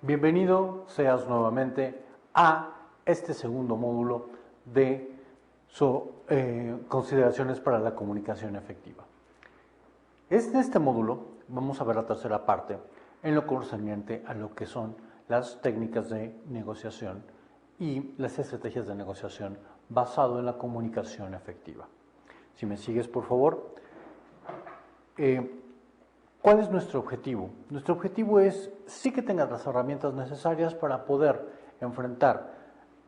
Bienvenido seas nuevamente a este segundo módulo de consideraciones para la comunicación efectiva. En este módulo vamos a ver la tercera parte en lo concerniente a lo que son las técnicas de negociación y las estrategias de negociación basado en la comunicación efectiva. Si me sigues, por favor. ¿Cuál es nuestro objetivo? Nuestro objetivo es sí que tengas las herramientas necesarias para poder enfrentar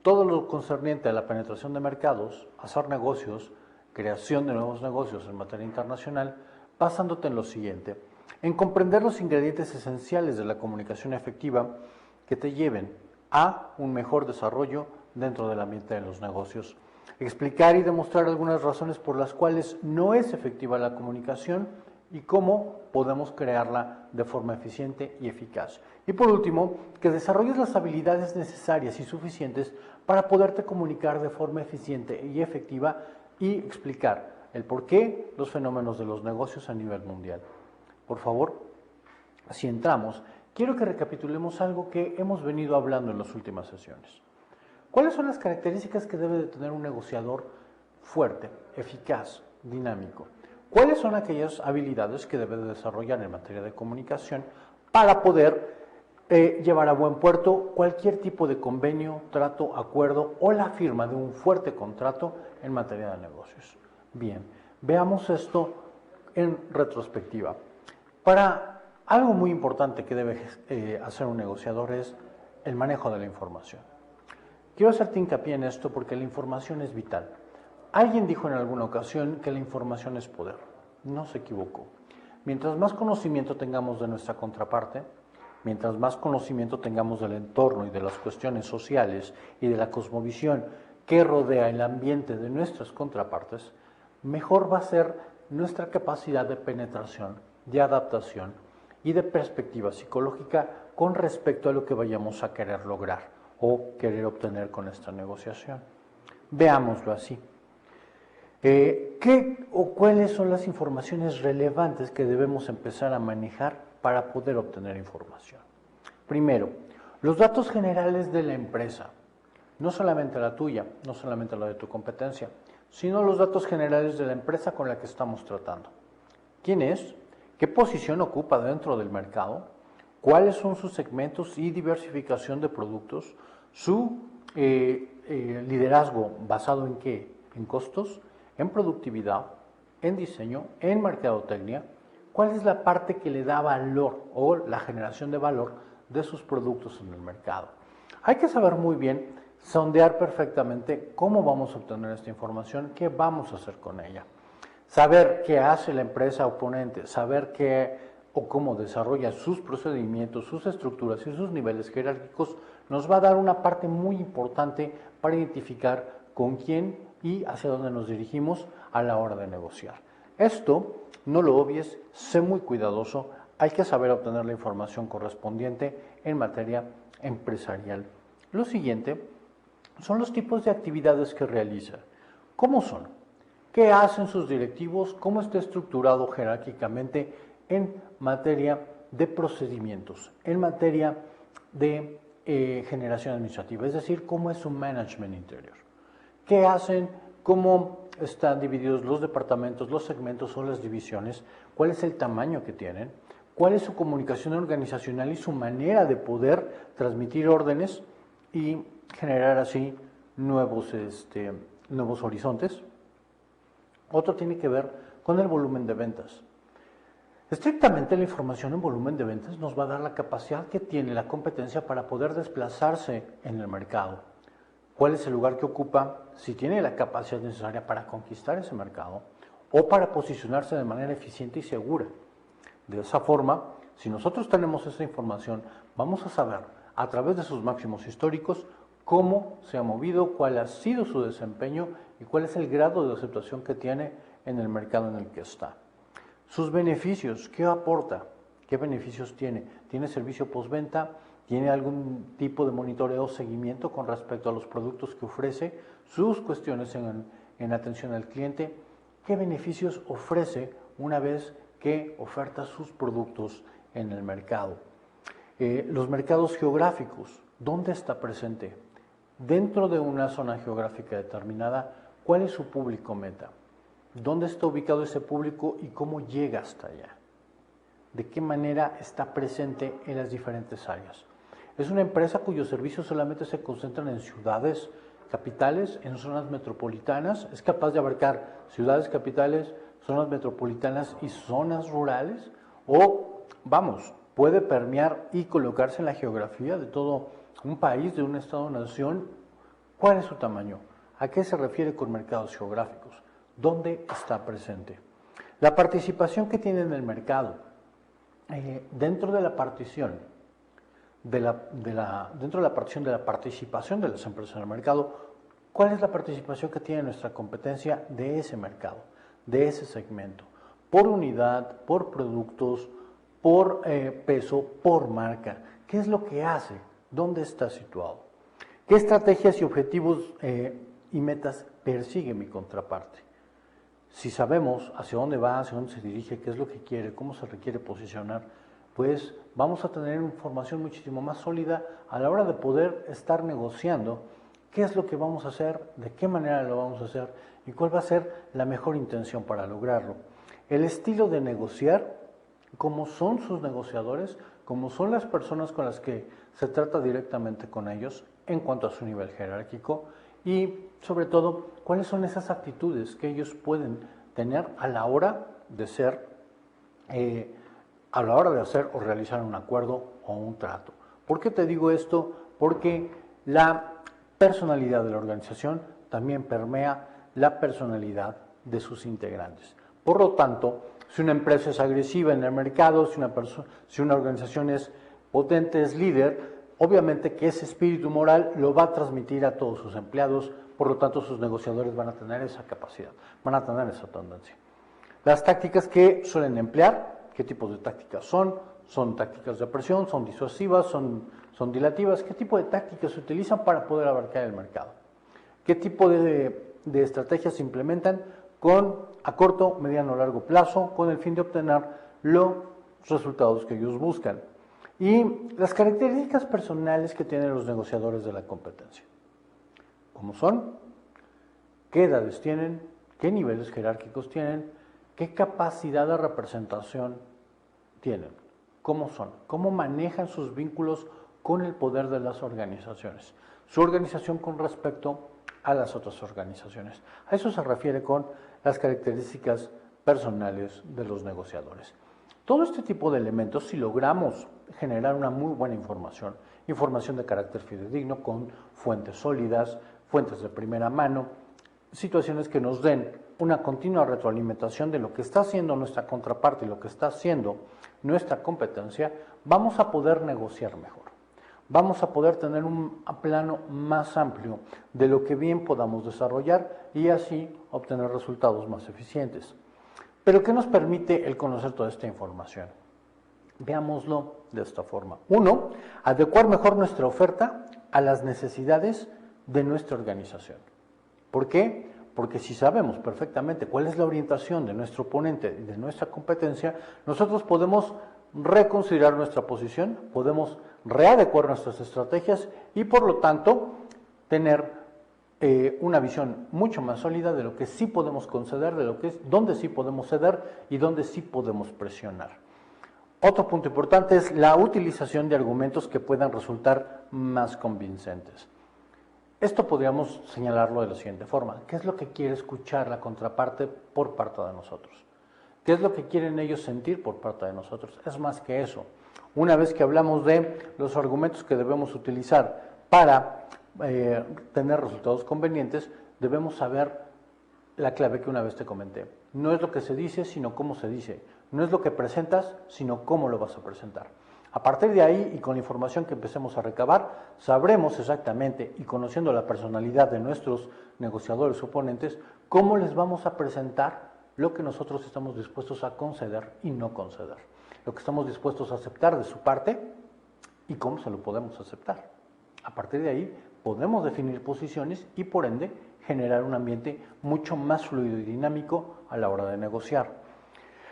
todo lo concerniente a la penetración de mercados, hacer negocios, creación de nuevos negocios en materia internacional, basándote en lo siguiente: en comprender los ingredientes esenciales de la comunicación efectiva que te lleven a un mejor desarrollo dentro del ambiente de los negocios. Explicar y demostrar algunas razones por las cuales no es efectiva la comunicación y cómo podemos crearla de forma eficiente y eficaz. Y por último, que desarrolles las habilidades necesarias y suficientes para poderte comunicar de forma eficiente y efectiva y explicar el porqué los fenómenos de los negocios a nivel mundial. Por favor, si entramos, quiero que recapitulemos algo que hemos venido hablando en las últimas sesiones. ¿Cuáles son las características que debe de tener un negociador fuerte, eficaz, dinámico? ¿Cuáles son aquellas habilidades que debe de desarrollar en materia de comunicación para poder llevar a buen puerto cualquier tipo de convenio, trato, acuerdo o la firma de un fuerte contrato en materia de negocios? Bien, veamos esto en retrospectiva. Para algo muy importante que debe hacer un negociador es el manejo de la información. Quiero hacerte hincapié en esto porque la información es vital. Alguien dijo en alguna ocasión que la información es poder. No se equivocó. Mientras más conocimiento tengamos de nuestra contraparte, mientras más conocimiento tengamos del entorno y de las cuestiones sociales y de la cosmovisión que rodea el ambiente de nuestras contrapartes, mejor va a ser nuestra capacidad de penetración, de adaptación y de perspectiva psicológica con respecto a lo que vayamos a querer lograr o querer obtener con esta negociación. Veámoslo así. ¿Qué o cuáles son las informaciones relevantes que debemos empezar a manejar para poder obtener información? Primero, los datos generales de la empresa, no solamente la tuya, no solamente la de tu competencia, sino los datos generales de la empresa con la que estamos tratando. ¿Quién es? ¿Qué posición ocupa dentro del mercado? ¿Cuáles son sus segmentos y diversificación de productos? ¿Su liderazgo basado en qué? ¿En costos? ¿En productividad? ¿En diseño? ¿En mercadotecnia? ¿Cuál es la parte que le da valor o la generación de valor de sus productos en el mercado? Hay que saber muy bien, sondear perfectamente cómo vamos a obtener esta información, qué vamos a hacer con ella. Saber qué hace la empresa oponente, saber qué o cómo desarrolla sus procedimientos, sus estructuras y sus niveles jerárquicos nos va a dar una parte muy importante para identificar con quién y hacia dónde nos dirigimos a la hora de negociar. Esto no lo obvies, sé muy cuidadoso, hay que saber obtener la información correspondiente en materia empresarial. Lo siguiente son los tipos de actividades que realiza. ¿Cómo son? ¿Qué hacen sus directivos? ¿Cómo está estructurado jerárquicamente en materia de procedimientos, en materia de generación administrativa? Es decir, ¿cómo es su management interior? ¿Qué hacen? ¿Cómo están divididos los departamentos, los segmentos o las divisiones? ¿Cuál es el tamaño que tienen? ¿Cuál es su comunicación organizacional y su manera de poder transmitir órdenes y generar así nuevos horizontes? Otro tiene que ver con el volumen de ventas. Estrictamente la información en volumen de ventas nos va a dar la capacidad que tiene la competencia para poder desplazarse en el mercado. ¿Cuál es el lugar que ocupa? Si tiene la capacidad necesaria para conquistar ese mercado o para posicionarse de manera eficiente y segura. De esa forma, si nosotros tenemos esa información, vamos a saber a través de sus máximos históricos cómo se ha movido, cuál ha sido su desempeño y cuál es el grado de aceptación que tiene en el mercado en el que está. Sus beneficios, ¿qué aporta? ¿Qué beneficios tiene? ¿Tiene servicio postventa? ¿Tiene algún tipo de monitoreo o seguimiento con respecto a los productos que ofrece? Sus cuestiones en atención al cliente. ¿Qué beneficios ofrece una vez que oferta sus productos en el mercado? Los mercados geográficos, ¿dónde está presente? Dentro de una zona geográfica determinada, ¿cuál es su público meta? ¿Dónde está ubicado ese público y cómo llega hasta allá? ¿De qué manera está presente en las diferentes áreas? Es una empresa cuyos servicios solamente se concentran en ciudades capitales, en zonas metropolitanas. Es capaz de abarcar ciudades capitales, zonas metropolitanas y zonas rurales. O, vamos, puede permear y colocarse en la geografía de todo un país, de un estado-nación. ¿Cuál es su tamaño? ¿A qué se refiere con mercados geográficos? ¿Dónde está presente? La participación que tiene en el mercado, dentro de la partición de la participación de las empresas en el mercado, ¿cuál es la participación que tiene nuestra competencia de ese mercado, de ese segmento? Por unidad, por productos, por peso, por marca. ¿Qué es lo que hace? ¿Dónde está situado? ¿Qué estrategias y objetivos y metas persigue mi contraparte? Si sabemos hacia dónde va, hacia dónde se dirige, qué es lo que quiere, cómo se requiere posicionar, pues vamos a tener información muchísimo más sólida a la hora de poder estar negociando qué es lo que vamos a hacer, de qué manera lo vamos a hacer y cuál va a ser la mejor intención para lograrlo. El estilo de negociar, cómo son sus negociadores, cómo son las personas con las que se trata directamente con ellos en cuanto a su nivel jerárquico y sobre todo cuáles son esas actitudes que ellos pueden tener a la hora de ser hacer o realizar un acuerdo o un trato. ¿Por qué te digo esto? Porque la personalidad de la organización también permea la personalidad de sus integrantes. Por lo tanto, si una empresa es agresiva en el mercado, si una organización es potente, es líder, obviamente que ese espíritu moral lo va a transmitir a todos sus empleados, por lo tanto sus negociadores van a tener esa capacidad, van a tener esa tendencia. Las tácticas que suelen emplear, ¿qué tipos de tácticas son? ¿Son tácticas de presión? ¿Son disuasivas? ¿Son dilativas? ¿Qué tipo de tácticas se utilizan para poder abarcar el mercado? ¿Qué tipo de estrategias se implementan a corto, mediano o largo plazo con el fin de obtener los resultados que ellos buscan? Y las características personales que tienen los negociadores de la competencia. ¿Cómo son? ¿Qué edades tienen? ¿Qué niveles jerárquicos tienen? ¿Qué capacidad de representación tienen? ¿Cómo son? ¿Cómo manejan sus vínculos con el poder de las organizaciones? Su organización con respecto a las otras organizaciones. A eso se refiere con las características personales de los negociadores. Todo este tipo de elementos, si logramos generar una muy buena información de carácter fidedigno, con fuentes sólidas, fuentes de primera mano, situaciones que nos den una continua retroalimentación de lo que está haciendo nuestra contraparte y lo que está haciendo nuestra competencia, vamos a poder negociar mejor. Vamos a poder tener un plano más amplio de lo que bien podamos desarrollar y así obtener resultados más eficientes. ¿Pero qué nos permite el conocer toda esta información? Veámoslo de esta forma. 1. Adecuar mejor nuestra oferta a las necesidades de nuestra organización. ¿Por qué? Porque si sabemos perfectamente cuál es la orientación de nuestro oponente y de nuestra competencia, nosotros podemos reconsiderar nuestra posición, podemos readecuar nuestras estrategias y por lo tanto tener una visión mucho más sólida de lo que sí podemos conceder, dónde sí podemos ceder y dónde sí podemos presionar. Otro punto importante es la utilización de argumentos que puedan resultar más convincentes. Esto podríamos señalarlo de la siguiente forma. ¿Qué es lo que quiere escuchar la contraparte por parte de nosotros? ¿Qué es lo que quieren ellos sentir por parte de nosotros? Es más que eso. Una vez que hablamos de los argumentos que debemos utilizar para tener resultados convenientes, debemos saber la clave que una vez te comenté. No es lo que se dice, sino cómo se dice. No es lo que presentas, sino cómo lo vas a presentar. A partir de ahí y con la información que empecemos a recabar, sabremos exactamente y conociendo la personalidad de nuestros negociadores oponentes, cómo les vamos a presentar lo que nosotros estamos dispuestos a conceder y no conceder. Lo que estamos dispuestos a aceptar de su parte y cómo se lo podemos aceptar. A partir de ahí podemos definir posiciones y por ende generar un ambiente mucho más fluido y dinámico a la hora de negociar.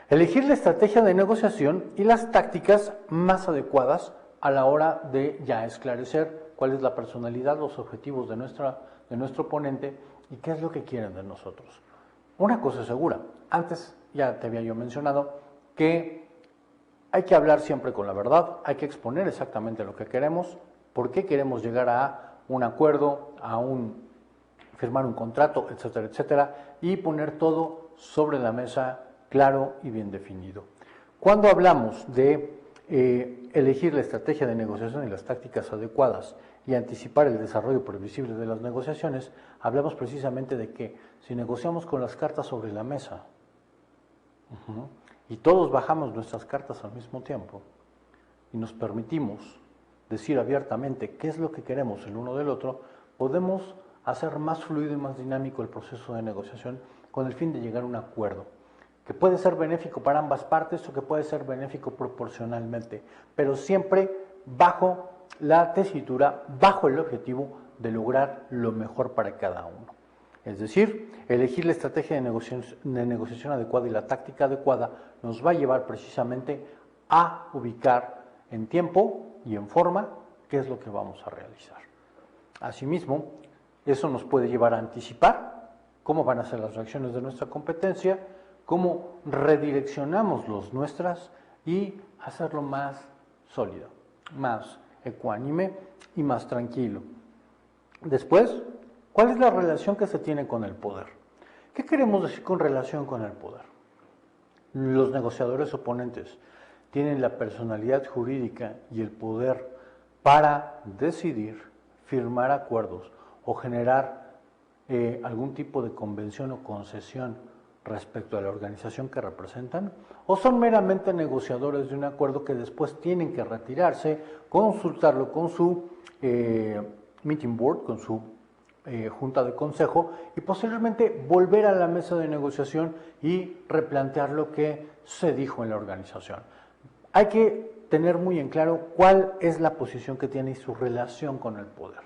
Elegir la estrategia de negociación y las tácticas más adecuadas a la hora de ya esclarecer cuál es la personalidad, los objetivos de nuestro oponente y qué es lo que quieren de nosotros. Una cosa es segura, antes ya te había yo mencionado que hay que hablar siempre con la verdad, hay que exponer exactamente lo que queremos, por qué queremos llegar a un acuerdo, firmar un contrato, etcétera, etcétera, y poner todo sobre la mesa claro y bien definido. Cuando hablamos de elegir la estrategia de negociación y las tácticas adecuadas y anticipar el desarrollo previsible de las negociaciones, hablamos precisamente de que si negociamos con las cartas sobre la mesa y todos bajamos nuestras cartas al mismo tiempo y nos permitimos decir abiertamente qué es lo que queremos el uno del otro, podemos hacer más fluido y más dinámico el proceso de negociación con el fin de llegar a un acuerdo, que puede ser benéfico para ambas partes o que puede ser benéfico proporcionalmente, pero siempre bajo la tesitura, bajo el objetivo de lograr lo mejor para cada uno. Es decir, elegir la estrategia de negociación adecuada y la táctica adecuada nos va a llevar precisamente a ubicar en tiempo y en forma qué es lo que vamos a realizar. Asimismo, eso nos puede llevar a anticipar cómo van a ser las reacciones de nuestra competencia, cómo redireccionamos las nuestras y hacerlo más sólido, más ecuánime y más tranquilo. Después, ¿cuál es la relación que se tiene con el poder? ¿Qué queremos decir con relación con el poder? Los negociadores oponentes tienen la personalidad jurídica y el poder para decidir, firmar acuerdos o generar algún tipo de convención o concesión respecto a la organización que representan, o son meramente negociadores de un acuerdo que después tienen que retirarse, consultarlo con su meeting board, con su junta de consejo, y posteriormente volver a la mesa de negociación y replantear lo que se dijo en la organización. Hay que tener muy en claro cuál es la posición que tiene y su relación con el poder.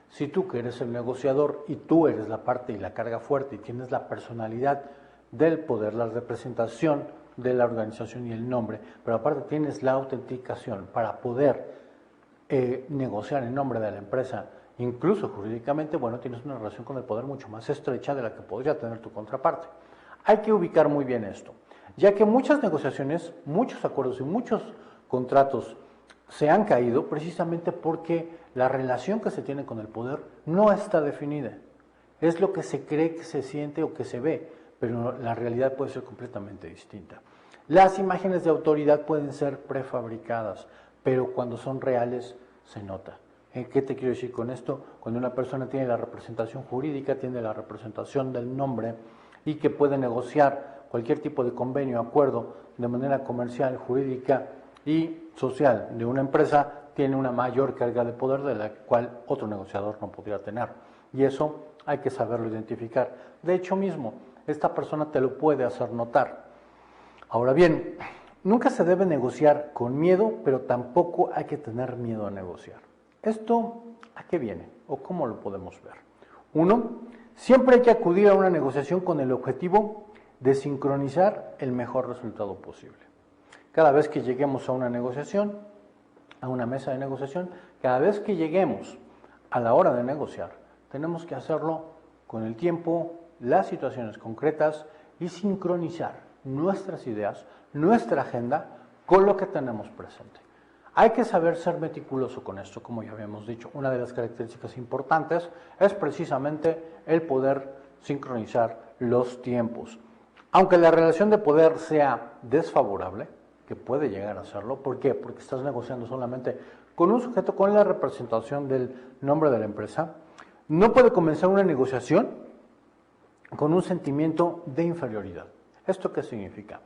Si tú que eres el negociador y tú eres la parte y la carga fuerte y tienes la personalidad del poder, la representación de la organización y el nombre, pero aparte tienes la autenticación para poder negociar en nombre de la empresa, incluso jurídicamente, bueno, tienes una relación con el poder mucho más estrecha de la que podría tener tu contraparte. Hay que ubicar muy bien esto, ya que muchas negociaciones, muchos acuerdos y muchos contratos se han caído precisamente porque la relación que se tiene con el poder no está definida. Es lo que se cree que se siente o que se ve, pero la realidad puede ser completamente distinta. Las imágenes de autoridad pueden ser prefabricadas, pero cuando son reales se nota. ¿Qué te quiero decir con esto? Cuando una persona tiene la representación jurídica, tiene la representación del nombre y que puede negociar cualquier tipo de convenio, acuerdo de manera comercial, jurídica y social de una empresa, tiene una mayor carga de poder de la cual otro negociador no podría tener. Y eso hay que saberlo identificar. De hecho mismo, esta persona te lo puede hacer notar. Ahora bien, nunca se debe negociar con miedo, pero tampoco hay que tener miedo a negociar. ¿Esto a qué viene o cómo lo podemos ver? Uno, siempre hay que acudir a una negociación con el objetivo de sincronizar el mejor resultado posible. Cada vez que lleguemos a una negociación, a una mesa de negociación, cada vez que lleguemos a la hora de negociar, tenemos que hacerlo con el tiempo, las situaciones concretas y sincronizar nuestras ideas, nuestra agenda con lo que tenemos presente. Hay que saber ser meticuloso con esto, como ya habíamos dicho. Una de las características importantes es precisamente el poder sincronizar los tiempos. Aunque la relación de poder sea desfavorable, que puede llegar a serlo, ¿por qué? Porque estás negociando solamente con un sujeto con la representación del nombre de la empresa, no puede comenzar una negociación con un sentimiento de inferioridad. ¿Esto qué significa?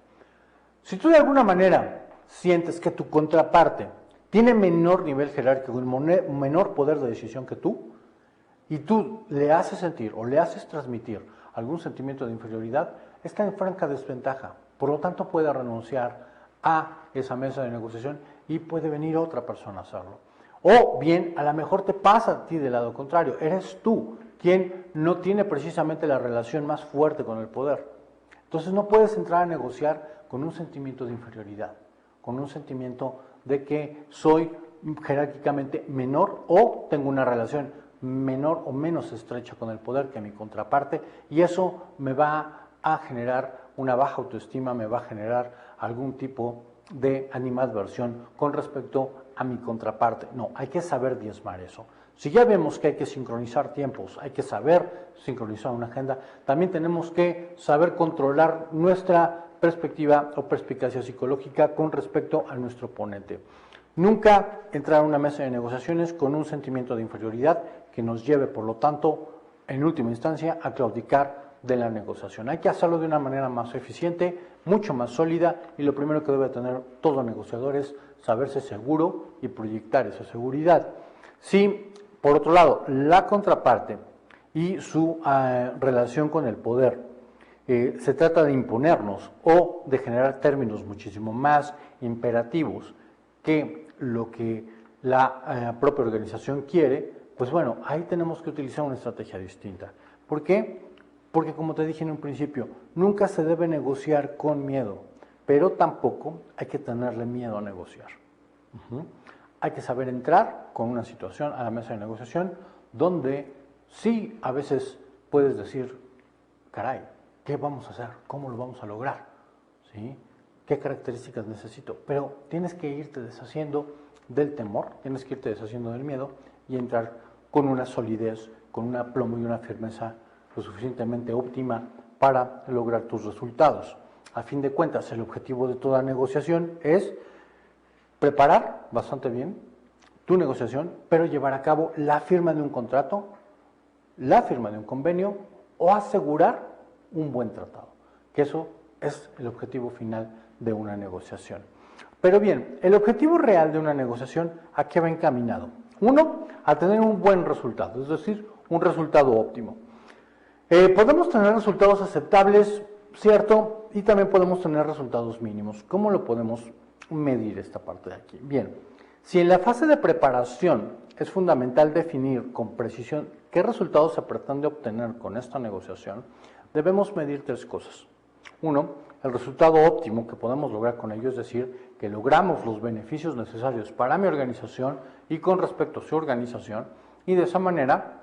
Si tú de alguna manera sientes que tu contraparte tiene menor nivel jerárquico, menor poder de decisión que tú, y tú le haces sentir o le haces transmitir algún sentimiento de inferioridad, está en franca desventaja. Por lo tanto, puede renunciar a esa mesa de negociación y puede venir otra persona a hacerlo. O bien, a lo mejor te pasa a ti del lado contrario, eres tú quien no tiene precisamente la relación más fuerte con el poder. Entonces no puedes entrar a negociar con un sentimiento de inferioridad, con un sentimiento de que soy jerárquicamente menor o tengo una relación menor o menos estrecha con el poder que mi contraparte, y eso me va a generar una baja autoestima, me va a generar algún tipo de animadversión con respecto a mi contraparte. No, hay que saber diezmar eso. Si ya vemos que hay que sincronizar tiempos, hay que saber sincronizar una agenda, también tenemos que saber controlar nuestra perspectiva o perspicacia psicológica con respecto a nuestro oponente. Nunca entrar a una mesa de negociaciones con un sentimiento de inferioridad que nos lleve, por lo tanto, en última instancia, a claudicar de la negociación. Hay que hacerlo de una manera más eficiente, mucho más sólida, y lo primero que debe tener todo negociador es saberse seguro y proyectar esa seguridad. Si, por otro lado, la contraparte y su relación con el poder se trata de imponernos o de generar términos muchísimo más imperativos que lo que la propia organización quiere, pues bueno, ahí tenemos que utilizar una estrategia distinta. ¿Por qué? Porque, como te dije en un principio, nunca se debe negociar con miedo, pero tampoco hay que tenerle miedo a negociar. Hay que saber entrar con una situación a la mesa de negociación donde sí a veces puedes decir, caray, ¿qué vamos a hacer? ¿Cómo lo vamos a lograr? ¿Sí? ¿Qué características necesito? Pero tienes que irte deshaciendo del temor, tienes que irte deshaciendo del miedo y entrar con una solidez, con un aplomo y una firmeza lo suficientemente óptima para lograr tus resultados. A fin de cuentas, el objetivo de toda negociación es preparar bastante bien tu negociación, pero llevar a cabo la firma de un contrato, la firma de un convenio o asegurar un buen tratado, que eso es el objetivo final de una negociación. Pero bien, el objetivo real de una negociación, ¿a qué va encaminado? Uno, a tener un buen resultado, es decir, un resultado óptimo. Podemos tener resultados aceptables, cierto, y también podemos tener resultados mínimos. ¿Cómo lo podemos medir esta parte de aquí? Bien, si en la fase de preparación es fundamental definir con precisión qué resultados se pretende obtener con esta negociación, debemos medir tres cosas. Uno, el resultado óptimo que podemos lograr con ello, es decir, que logramos los beneficios necesarios para mi organización y con respecto a su organización, y de esa manera,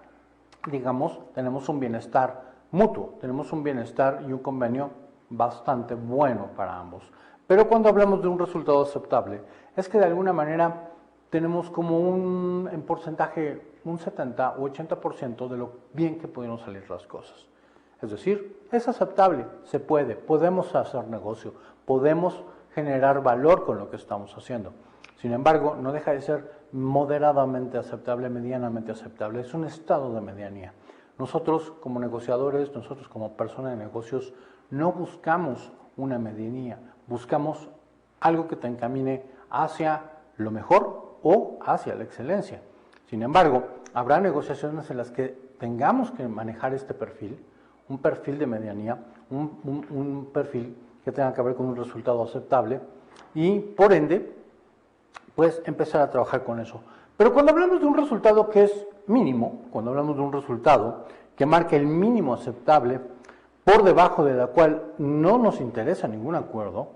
digamos, tenemos un bienestar mutuo, tenemos un bienestar y un convenio bastante bueno para ambos. Pero cuando hablamos de un resultado aceptable, es que de alguna manera tenemos como en porcentaje un 70 o 80% de lo bien que pudieron salir las cosas. Es decir, es aceptable, se puede, podemos hacer negocio, podemos generar valor con lo que estamos haciendo. Sin embargo, no deja de ser moderadamente aceptable, medianamente aceptable, es un estado de medianía. Nosotros como negociadores, nosotros como personas de negocios, no buscamos una medianía, buscamos algo que te encamine hacia lo mejor o hacia la excelencia. Sin embargo, habrá negociaciones en las que tengamos que manejar este perfil, un perfil de medianía, un perfil que tenga que ver con un resultado aceptable y, por ende, pues empezar a trabajar con eso. Pero cuando hablamos de un resultado que es mínimo, cuando hablamos de un resultado que marca el mínimo aceptable, por debajo de la cual no nos interesa ningún acuerdo,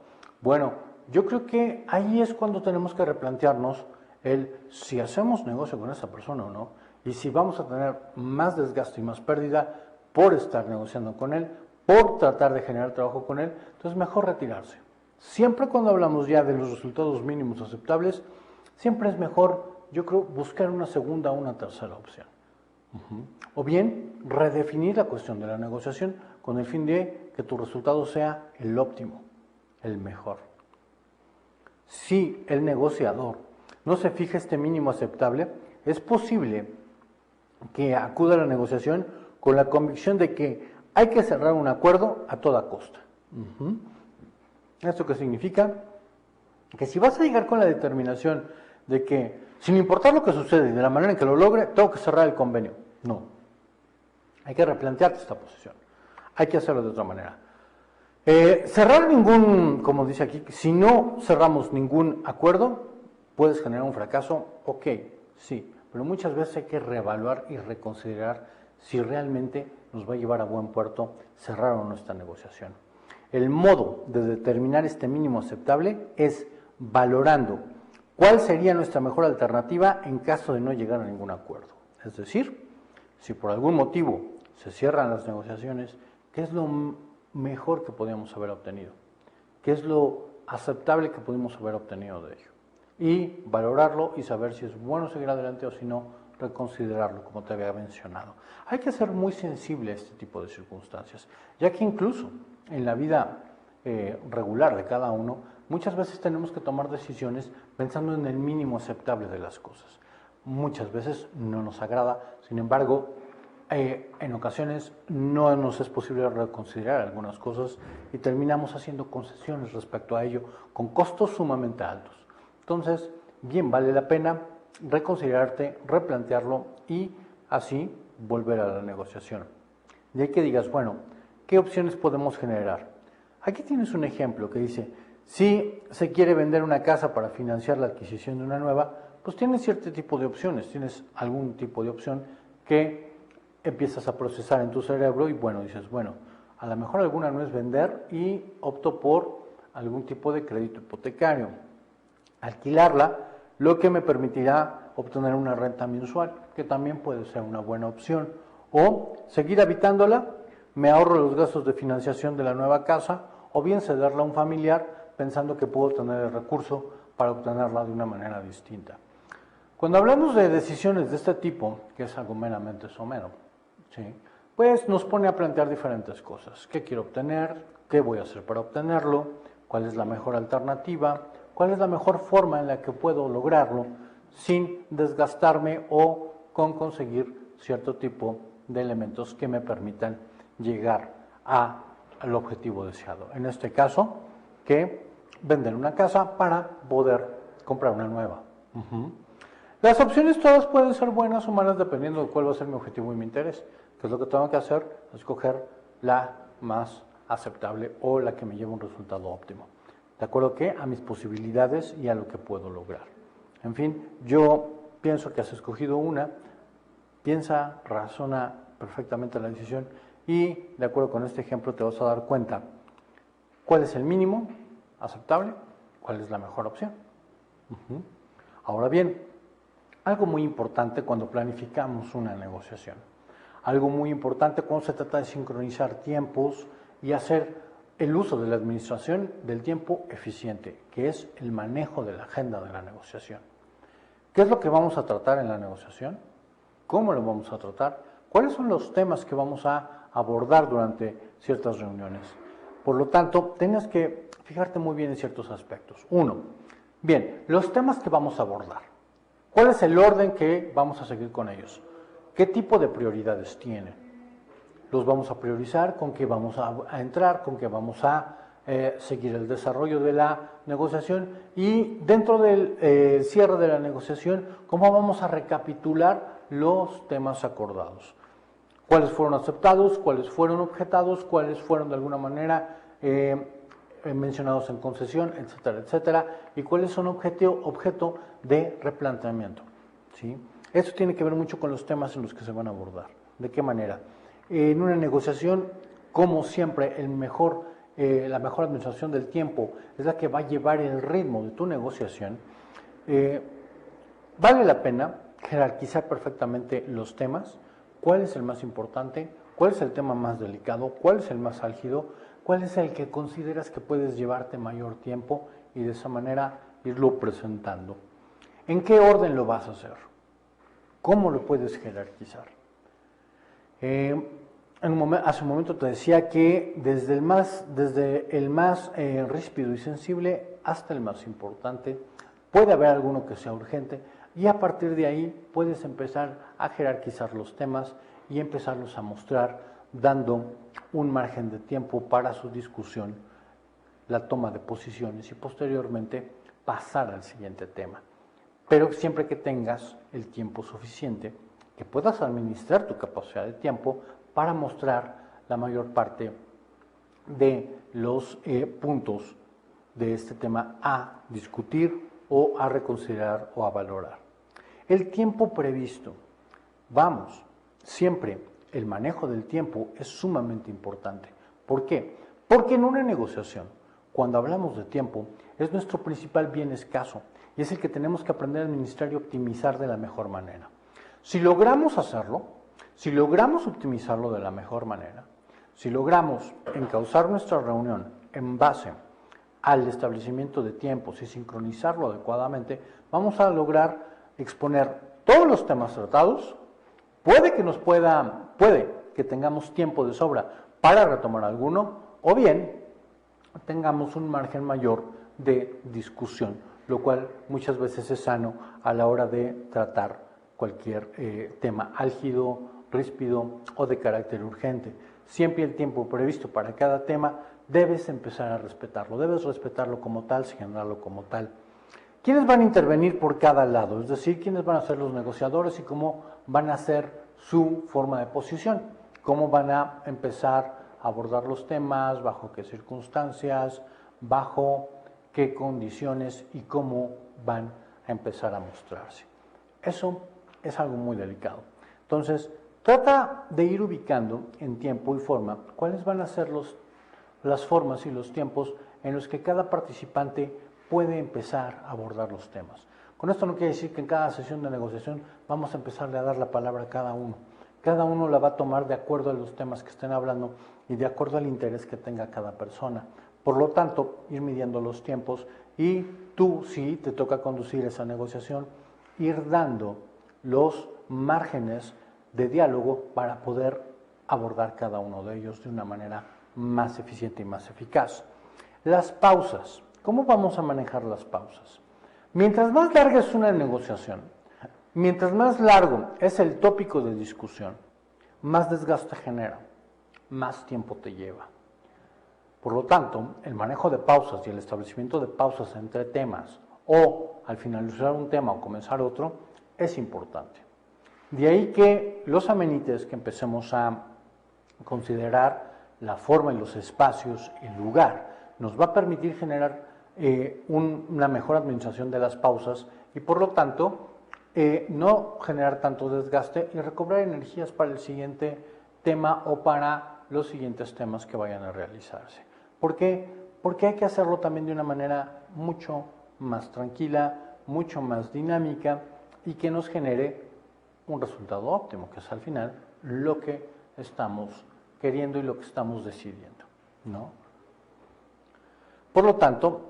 bueno, yo creo que ahí es cuando tenemos que replantearnos el si hacemos negocio con esa persona o no, y si vamos a tener más desgaste y más pérdida por estar negociando con él, por tratar de generar trabajo con él, entonces mejor retirarse. Siempre cuando hablamos ya de los resultados mínimos aceptables, siempre es mejor, yo creo, buscar una segunda o una tercera opción. O bien, redefinir la cuestión de la negociación con el fin de que tu resultado sea el óptimo, el mejor. Si el negociador no se fija este mínimo aceptable, es posible que acuda a la negociación con la convicción de que hay que cerrar un acuerdo a toda costa. ¿Esto qué significa? Que si vas a llegar con la determinación de que, sin importar lo que sucede y de la manera en que lo logre, tengo que cerrar el convenio. No. Hay que replantearte esta posición. Hay que hacerlo de otra manera. Cerrar ningún, como dice aquí, si no cerramos ningún acuerdo, puedes generar un fracaso. Ok, sí, pero muchas veces hay que reevaluar y reconsiderar si realmente nos va a llevar a buen puerto cerrar o no esta negociación. El modo de determinar este mínimo aceptable es valorando ¿Cuál sería nuestra mejor alternativa en caso de no llegar a ningún acuerdo? Es decir, si por algún motivo se cierran las negociaciones, ¿qué es lo mejor que podíamos haber obtenido? ¿Qué es lo aceptable que pudimos haber obtenido de ello? Y valorarlo y saber si es bueno seguir adelante o si no, reconsiderarlo, como te había mencionado. Hay que ser muy sensible a este tipo de circunstancias, ya que incluso en la vida regular de cada uno, muchas veces tenemos que tomar decisiones pensando en el mínimo aceptable de las cosas. Muchas veces no nos agrada, sin embargo, en ocasiones no nos es posible reconsiderar algunas cosas y terminamos haciendo concesiones respecto a ello con costos sumamente altos. Entonces, bien vale la pena reconsiderarte, replantearlo y así volver a la negociación. De ahí que digas, bueno, ¿qué opciones podemos generar? Aquí tienes un ejemplo que dice, si se quiere vender una casa para financiar la adquisición de una nueva, pues tienes cierto tipo de opciones, tienes algún tipo de opción que empiezas a procesar en tu cerebro y bueno, dices, bueno, a lo mejor alguna no es vender y opto por algún tipo de crédito hipotecario. Alquilarla, lo que me permitirá obtener una renta mensual, que también puede ser una buena opción. O seguir habitándola, me ahorro los gastos de financiación de la nueva casa, o bien cederla a un familiar pensando que puedo tener el recurso para obtenerla de una manera distinta. Cuando hablamos de decisiones de este tipo, que es algo meramente somero, ¿sí?, pues nos pone a plantear diferentes cosas. ¿Qué quiero obtener? ¿Qué voy a hacer para obtenerlo? ¿Cuál es la mejor alternativa? ¿Cuál es la mejor forma en la que puedo lograrlo sin desgastarme o con conseguir cierto tipo de elementos que me permitan llegar al objetivo deseado? En este caso, que vender una casa para poder comprar una nueva. Las opciones todas pueden ser buenas o malas dependiendo de cuál va a ser mi objetivo y mi interés. ¿Qué es lo que tengo que hacer? Escoger la más aceptable o la que me lleve un resultado óptimo. ¿De acuerdo que? A mis posibilidades y a lo que puedo lograr. En fin, yo pienso que has escogido una, piensa, razona perfectamente la decisión y de acuerdo con este ejemplo te vas a dar cuenta cuál es el mínimo aceptable, cuál es la mejor opción. Ahora bien, algo muy importante cuando planificamos una negociación, algo muy importante cuando se trata de sincronizar tiempos y hacer el uso de la administración del tiempo eficiente, que es el manejo de la agenda de la negociación. ¿Qué es lo que vamos a tratar en la negociación? ¿Cómo lo vamos a tratar? ¿Cuáles son los temas que vamos a abordar durante ciertas reuniones? Por lo tanto, tienes que fijarte muy bien en ciertos aspectos. Uno, bien, los temas que vamos a abordar. ¿Cuál es el orden que vamos a seguir con ellos? ¿Qué tipo de prioridades tienen? Los vamos a priorizar, con qué vamos a entrar, con qué vamos a seguir el desarrollo de la negociación y dentro del cierre de la negociación, cómo vamos a recapitular los temas acordados. ¿Cuáles fueron aceptados? ¿Cuáles fueron objetados? ¿Cuáles fueron de alguna manera mencionados en concesión, etcétera, etcétera? ¿Y cuáles son objeto de replanteamiento? ¿Sí? Eso tiene que ver mucho con los temas en los que se van a abordar. ¿De qué manera? En una negociación, como siempre, la mejor administración del tiempo es la que va a llevar el ritmo de tu negociación. Vale la pena jerarquizar perfectamente los temas. ¿Cuál es el más importante? ¿Cuál es el tema más delicado? ¿Cuál es el más álgido? ¿Cuál es el que consideras que puedes llevarte mayor tiempo? Y de esa manera irlo presentando. ¿En qué orden lo vas a hacer? ¿Cómo lo puedes jerarquizar? Hace un momento te decía que desde el más ríspido y sensible hasta el más importante, puede haber alguno que sea urgente y a partir de ahí puedes empezar a jerarquizar los temas y empezarlos a mostrar dando un margen de tiempo para su discusión, la toma de posiciones y posteriormente pasar al siguiente tema. Pero siempre que tengas el tiempo suficiente, que puedas administrar tu capacidad de tiempo para mostrar la mayor parte de los puntos de este tema a discutir o a reconsiderar o a valorar. El tiempo previsto. Vamos, siempre el manejo del tiempo es sumamente importante. ¿Por qué? Porque en una negociación, cuando hablamos de tiempo, es nuestro principal bien escaso y es el que tenemos que aprender a administrar y optimizar de la mejor manera. Si logramos hacerlo, si logramos optimizarlo de la mejor manera, si logramos encauzar nuestra reunión en base al establecimiento de tiempos y sincronizarlo adecuadamente, vamos a lograr exponer todos los temas tratados. Puede que tengamos tiempo de sobra para retomar alguno, o bien tengamos un margen mayor de discusión, lo cual muchas veces es sano a la hora de tratar cualquier tema álgido, ríspido o de carácter urgente. Siempre el tiempo previsto para cada tema debes empezar a respetarlo, debes respetarlo como tal, señalarlo como tal. ¿Quiénes van a intervenir por cada lado? Es decir, ¿quiénes van a ser los negociadores y cómo van a ser su forma de posición? ¿Cómo van a empezar a abordar los temas? ¿Bajo qué circunstancias? ¿Bajo qué condiciones? ¿Y cómo van a empezar a mostrarse? Eso es algo muy delicado. Entonces, trata de ir ubicando en tiempo y forma cuáles van a ser las formas y los tiempos en los que cada participante puede empezar a abordar los temas. Con esto no quiere decir que en cada sesión de negociación vamos a empezarle a dar la palabra a cada uno. Cada uno la va a tomar de acuerdo a los temas que estén hablando y de acuerdo al interés que tenga cada persona. Por lo tanto, ir midiendo los tiempos y tú, si te toca conducir esa negociación, ir dando los márgenes de diálogo para poder abordar cada uno de ellos de una manera más eficiente y más eficaz. Las pausas. ¿Cómo vamos a manejar las pausas? Mientras más larga es una negociación, mientras más largo es el tópico de discusión, más desgaste genera, más tiempo te lleva. Por lo tanto, el manejo de pausas y el establecimiento de pausas entre temas o al finalizar un tema o comenzar otro es importante. De ahí que los amenites que empecemos a considerar la forma y los espacios, el lugar, nos va a permitir generar una mejor administración de las pausas y por lo tanto no generar tanto desgaste y recobrar energías para el siguiente tema o para los siguientes temas que vayan a realizarse. ¿Por qué? Porque hay que hacerlo también de una manera mucho más tranquila, mucho más dinámica y que nos genere un resultado óptimo, que es al final lo que estamos queriendo y lo que estamos decidiendo, ¿no? Por lo tanto,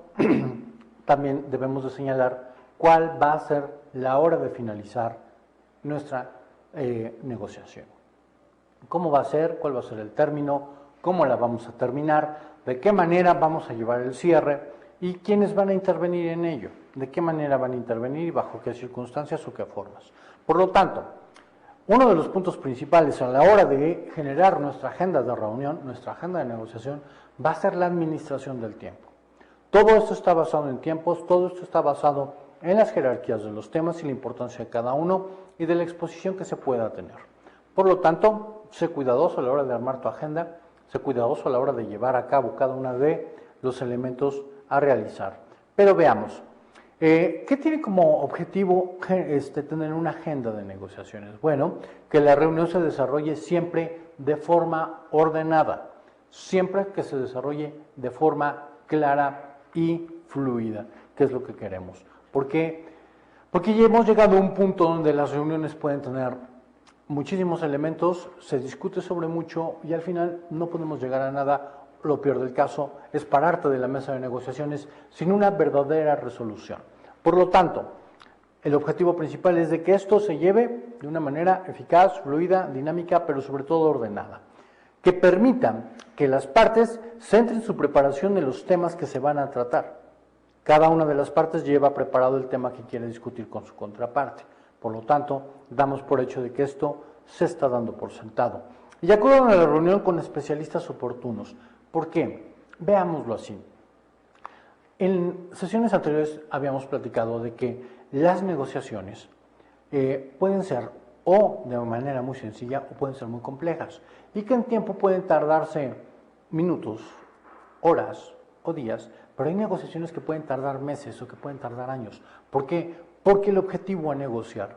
también debemos de señalar cuál va a ser la hora de finalizar nuestra negociación. ¿Cómo va a ser? ¿Cuál va a ser el término? ¿Cómo la vamos a terminar? ¿De qué manera vamos a llevar el cierre? ¿Y quiénes van a intervenir en ello? ¿De qué manera van a intervenir y bajo qué circunstancias o qué formas? Por lo tanto, uno de los puntos principales a la hora de generar nuestra agenda de reunión, nuestra agenda de negociación, va a ser la administración del tiempo. Todo esto está basado en tiempos, todo esto está basado en las jerarquías de los temas y la importancia de cada uno y de la exposición que se pueda tener. Por lo tanto, sé cuidadoso a la hora de armar tu agenda, sé cuidadoso a la hora de llevar a cabo cada uno de los elementos a realizar. Pero veamos, ¿qué tiene como objetivo tener una agenda de negociaciones? Bueno, que la reunión se desarrolle siempre de forma ordenada, siempre que se desarrolle de forma clara y fluida, que es lo que queremos. ¿Por qué? Porque ya hemos llegado a un punto donde las reuniones pueden tener muchísimos elementos, se discute sobre mucho y al final no podemos llegar a nada. Lo peor del caso es pararte de la mesa de negociaciones sin una verdadera resolución. Por lo tanto, el objetivo principal es de que esto se lleve de una manera eficaz, fluida, dinámica, pero sobre todo ordenada, que permita que las partes centren su preparación en los temas que se van a tratar. Cada una de las partes lleva preparado el tema que quiere discutir con su contraparte. Por lo tanto, damos por hecho de que esto se está dando por sentado. Y acudan a la reunión con especialistas oportunos. ¿Por qué? Veámoslo así. En sesiones anteriores habíamos platicado de que las negociaciones pueden ser o de manera muy sencilla o pueden ser muy complejas y que en tiempo pueden tardarse minutos, horas o días, pero hay negociaciones que pueden tardar meses o que pueden tardar años. ¿Por qué? Porque el objetivo a negociar,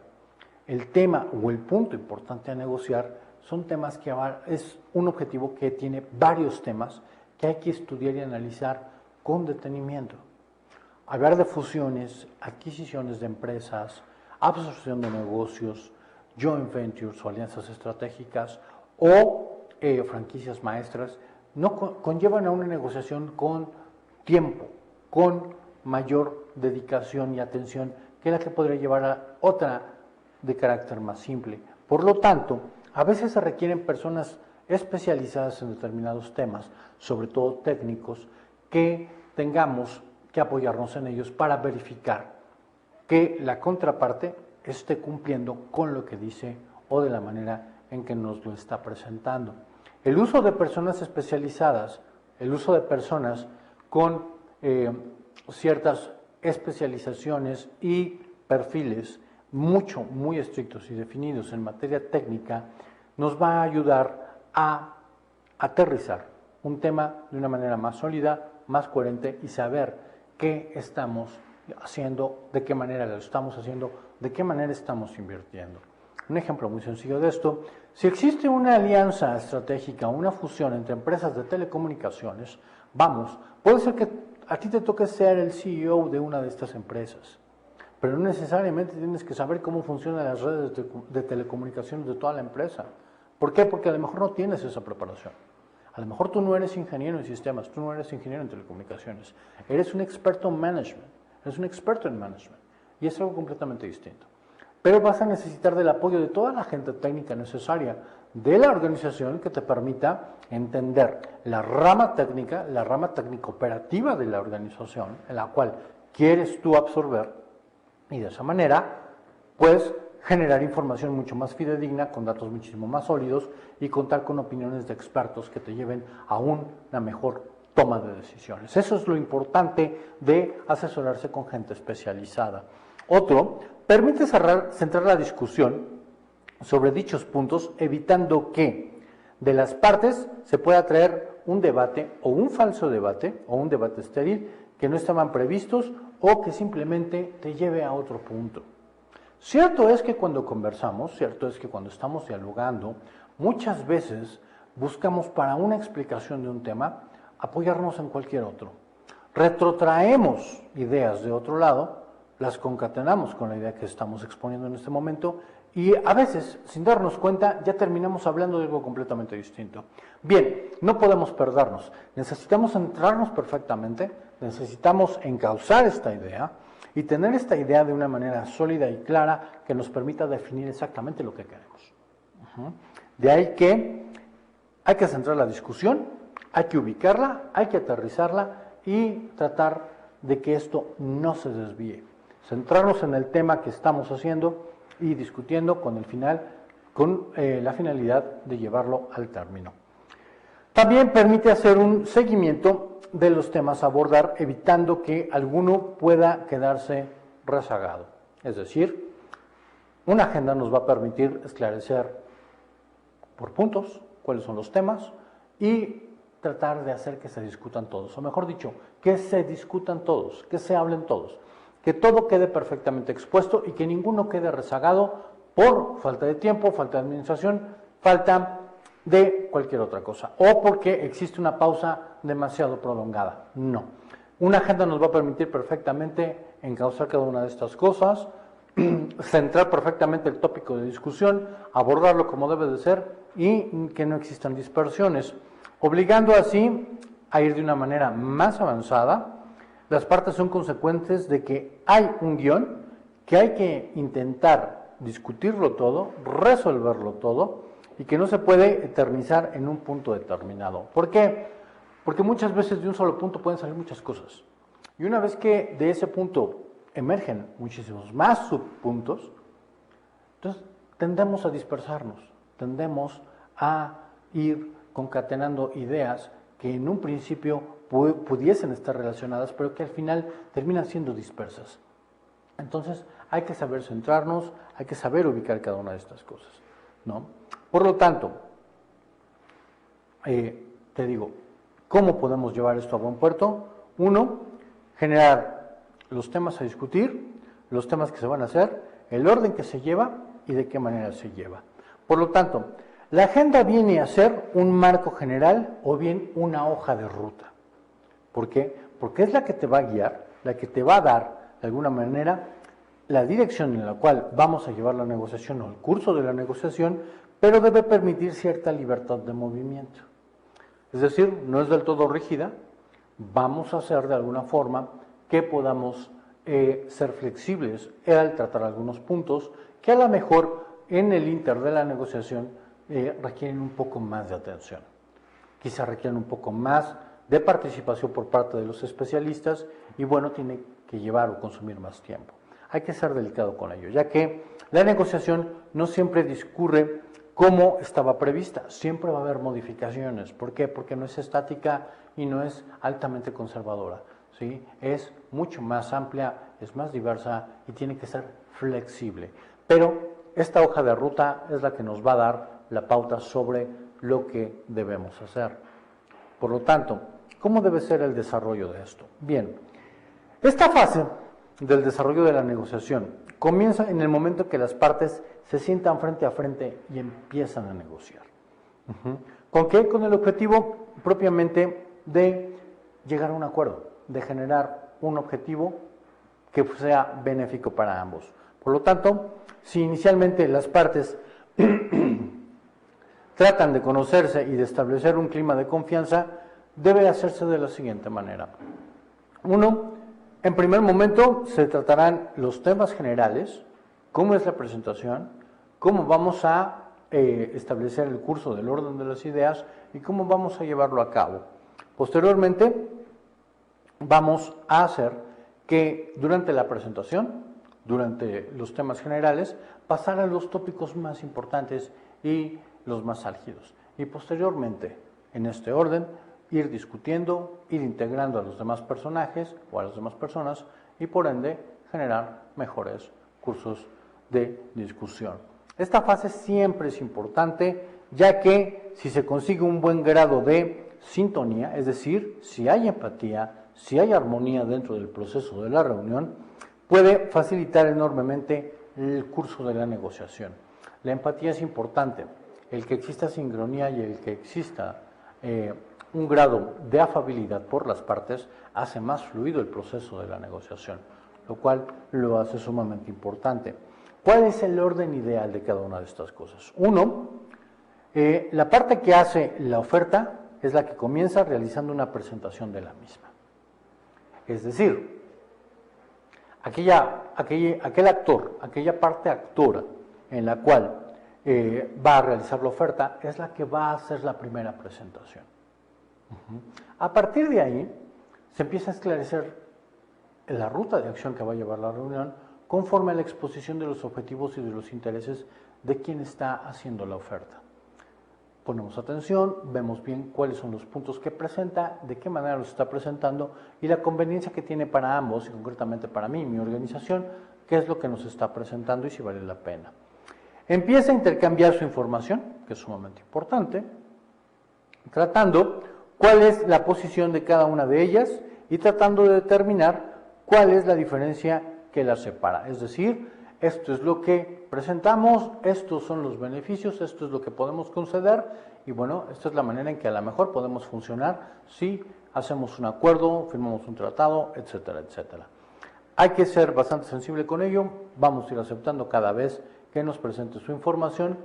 el tema o el punto importante a negociar son temas que es un objetivo que tiene varios temas que hay que estudiar y analizar con detenimiento. hablar de fusiones, adquisiciones de empresas, absorción de negocios, joint ventures o alianzas estratégicas o franquicias maestras, no conllevan a una negociación con tiempo, con mayor dedicación y atención que la que podría llevar a otra de carácter más simple. Por lo tanto, a veces se requieren personas especializadas en determinados temas, sobre todo técnicos, que tengamos que apoyarnos en ellos para verificar que la contraparte esté cumpliendo con lo que dice o de la manera en que nos lo está presentando. El uso de personas especializadas, el uso de personas con ciertas especializaciones y perfiles muy estrictos y definidos en materia técnica, nos va a ayudar a aterrizar un tema de una manera más sólida, más coherente y saber qué estamos haciendo, de qué manera lo estamos haciendo, de qué manera estamos invirtiendo. Un ejemplo muy sencillo de esto: si existe una alianza estratégica, una fusión entre empresas de telecomunicaciones, puede ser que a ti te toque ser el CEO de una de estas empresas, pero no necesariamente tienes que saber cómo funcionan las redes de telecomunicaciones de toda la empresa. ¿Por qué? Porque a lo mejor no tienes esa preparación. A lo mejor tú no eres ingeniero en sistemas, tú no eres ingeniero en telecomunicaciones, eres un experto en management, eres un experto en management, y es algo completamente distinto. Pero vas a necesitar del apoyo de toda la gente técnica necesaria de la organización que te permita entender la rama técnica, la rama técnico-operativa de la organización, en la cual quieres tú absorber, y de esa manera, pues, generar información mucho más fidedigna, con datos muchísimo más sólidos y contar con opiniones de expertos que te lleven a una mejor toma de decisiones. Eso es lo importante de asesorarse con gente especializada. Otro, permite centrar la discusión sobre dichos puntos, evitando que de las partes se pueda traer un debate o un falso debate o un debate estéril que no estaban previstos o que simplemente te lleve a otro punto. Cierto es que cuando conversamos, cierto es que cuando estamos dialogando, muchas veces buscamos para una explicación de un tema apoyarnos en cualquier otro. Retrotraemos ideas de otro lado, las concatenamos con la idea que estamos exponiendo en este momento y a veces, sin darnos cuenta, ya terminamos hablando de algo completamente distinto. Bien, no podemos perdernos, necesitamos centrarnos perfectamente, necesitamos encauzar esta idea y tener esta idea de una manera sólida y clara que nos permita definir exactamente lo que queremos. De ahí que hay que centrar la discusión, hay que ubicarla, hay que aterrizarla y tratar de que esto no se desvíe. Centrarnos en el tema que estamos haciendo y discutiendo con la finalidad de llevarlo al término. También permite hacer un seguimiento de los temas a abordar, evitando que alguno pueda quedarse rezagado. Es decir, una agenda nos va a permitir esclarecer por puntos cuáles son los temas y tratar de hacer que se discutan todos, o mejor dicho, que se discutan todos, que se hablen todos, que todo quede perfectamente expuesto y que ninguno quede rezagado por falta de tiempo, falta de administración, falta de cualquier otra cosa, o porque existe una pausa demasiado prolongada. No. Una agenda nos va a permitir perfectamente encauzar cada una de estas cosas, centrar perfectamente el tópico de discusión, abordarlo como debe de ser y que no existan dispersiones, obligando así a ir de una manera más avanzada. Las partes son consecuentes de que hay un guión, que hay que intentar discutirlo todo, resolverlo todo, y que no se puede eternizar en un punto determinado. ¿Por qué? Porque muchas veces de un solo punto pueden salir muchas cosas. Y una vez que de ese punto emergen muchísimos más subpuntos, entonces tendemos a dispersarnos, tendemos a ir concatenando ideas que en un principio pudiesen estar relacionadas, pero que al final terminan siendo dispersas. Entonces hay que saber centrarnos, hay que saber ubicar cada una de estas cosas, ¿no? Por lo tanto, te digo, ¿cómo podemos llevar esto a buen puerto? Uno, generar los temas a discutir, los temas que se van a hacer, el orden que se lleva y de qué manera se lleva. Por lo tanto, la agenda viene a ser un marco general o bien una hoja de ruta. ¿Por qué? Porque es la que te va a guiar la que te va a dar, de alguna manera, la dirección en la cual vamos a llevar la negociación o el curso de la negociación, pero debe permitir cierta libertad de movimiento. Es decir, no es del todo rígida, vamos a hacer de alguna forma que podamos ser flexibles al tratar algunos puntos que a lo mejor en el inter de la negociación requieren un poco más de atención. Quizá requieren un poco más de participación por parte de los especialistas y bueno, tiene que llevar o consumir más tiempo. Hay que ser delicado con ello, ya que la negociación no siempre discurre como estaba prevista, siempre va a haber modificaciones. ¿Por qué? Porque no es estática y no es altamente conservadora, ¿sí? Es mucho más amplia, es más diversa y tiene que ser flexible. Pero esta hoja de ruta es la que nos va a dar la pauta sobre lo que debemos hacer. Por lo tanto, ¿cómo debe ser el desarrollo de esto? Bien, esta fase del desarrollo de la negociación comienza en el momento que las partes se sientan frente a frente y empiezan a negociar. ¿Con qué? Con el objetivo propiamente de llegar a un acuerdo, de generar un objetivo que sea benéfico para ambos. Por lo tanto, si inicialmente las partes tratan de conocerse y de establecer un clima de confianza, debe hacerse de la siguiente manera. Uno, en primer momento se tratarán los temas generales, cómo es la presentación, cómo vamos a establecer el curso del orden de las ideas y cómo vamos a llevarlo a cabo. Posteriormente, vamos a hacer que durante la presentación, durante los temas generales, pasar a los tópicos más importantes y los más álgidos. Y posteriormente, en este orden, ir discutiendo, ir integrando a los demás personajes o a las demás personas y por ende generar mejores cursos de discusión. Esta fase siempre es importante, ya que si se consigue un buen grado de sintonía, es decir, si hay empatía, si hay armonía dentro del proceso de la reunión, puede facilitar enormemente el curso de la negociación. La empatía es importante, el que exista sincronía y el que exista un grado de afabilidad por las partes hace más fluido el proceso de la negociación, lo cual lo hace sumamente importante. ¿Cuál es el orden ideal de cada una de estas cosas? Uno, la parte que hace la oferta es la que comienza realizando una presentación de la misma. Es decir, aquel actor, aquella parte actora en la cual va a realizar la oferta es la que va a hacer la primera presentación. A partir de ahí se empieza a esclarecer la ruta de acción que va a llevar la reunión conforme a la exposición de los objetivos y de los intereses de quien está haciendo la oferta. Ponemos atención, vemos bien cuáles son los puntos que presenta, de qué manera los está presentando y la conveniencia que tiene para ambos, y concretamente para mí y mi organización, qué es lo que nos está presentando y si vale la pena. Empieza a intercambiar su información, que es sumamente importante, tratando cuál es la posición de cada una de ellas y tratando de determinar cuál es la diferencia que las separa. Es decir, esto es lo que presentamos, estos son los beneficios, esto es lo que podemos conceder y bueno, esta es la manera en que a lo mejor podemos funcionar si hacemos un acuerdo, firmamos un tratado, etcétera, etcétera. Hay que ser bastante sensible con ello, vamos a ir aceptando cada vez que nos presente su información